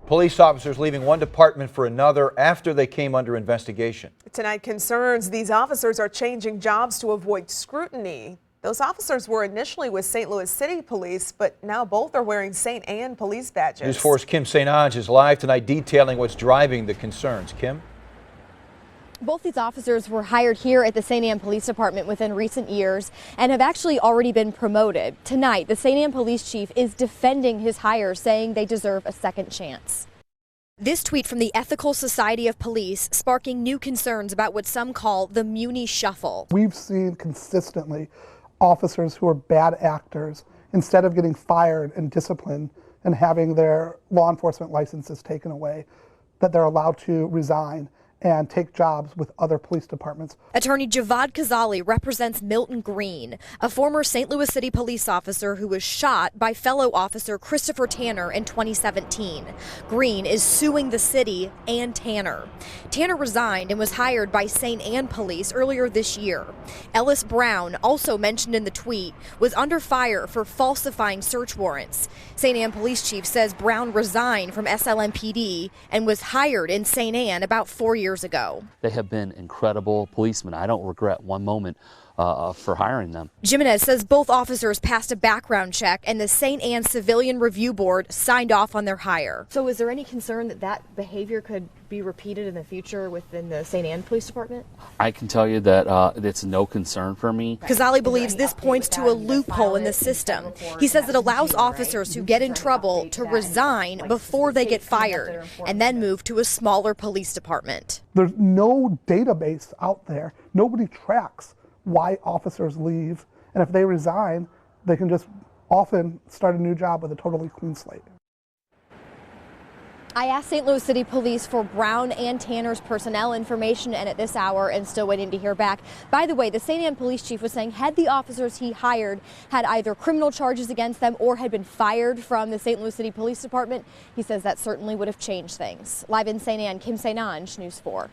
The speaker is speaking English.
Police officers leaving one department for another after they came under investigation. Tonight, concerns these officers are changing jobs to avoid scrutiny. Those officers were initially with St. Louis City Police, but now both are wearing St. Anne police badges. News 4's Kim St. Ange is live tonight detailing what's driving the concerns. Kim? Both these officers were hired here at the St. Anne Police Department within recent years and have actually already been promoted. Tonight, the St. Anne Police Chief is defending his hire, saying they deserve a second chance. This tweet from the Ethical Society of Police sparking new concerns about what some call the Muni Shuffle. We've seen consistently officers who are bad actors, instead of getting fired and disciplined and having their law enforcement licenses taken away, that they're allowed to resign and take jobs with other police departments. Attorney Javad Kazali represents Milton Green, a former St. Louis City police officer who was shot by fellow officer Christopher Tanner in 2017. Green is suing the city and Tanner. Tanner resigned and was hired by St. Anne Police earlier this year. Ellis Brown, also mentioned in the tweet, was under fire for falsifying search warrants. St. Anne Police Chief says Brown resigned from SLMPD and was hired in St. Anne about 4 years ago. They have been incredible policemen. I don't regret one moment for hiring them. Jimenez says both officers passed a background check and the St. Anne Civilian Review Board signed off on their hire. So is there any concern that that behavior could be repeated in the future within the St. Anne Police Department? I can tell you that it's no concern for me. Kazali believes this points to a loophole in the system. He says it allows officers who get in trouble to resign before they get fired and then move to a smaller police department. There's no database out there. Nobody tracks why officers leave, and if they resign, they can just often start a new job with a totally clean slate. I asked St. Louis City Police for Brown and Tanner's personnel information, and at this hour, and still waiting to hear back. By the way, the St. Anne Police Chief was saying had the officers he hired had either criminal charges against them or had been fired from the St. Louis City Police Department, he says that certainly would have changed things. Live in St. Anne, Kim St. Ange, News 4.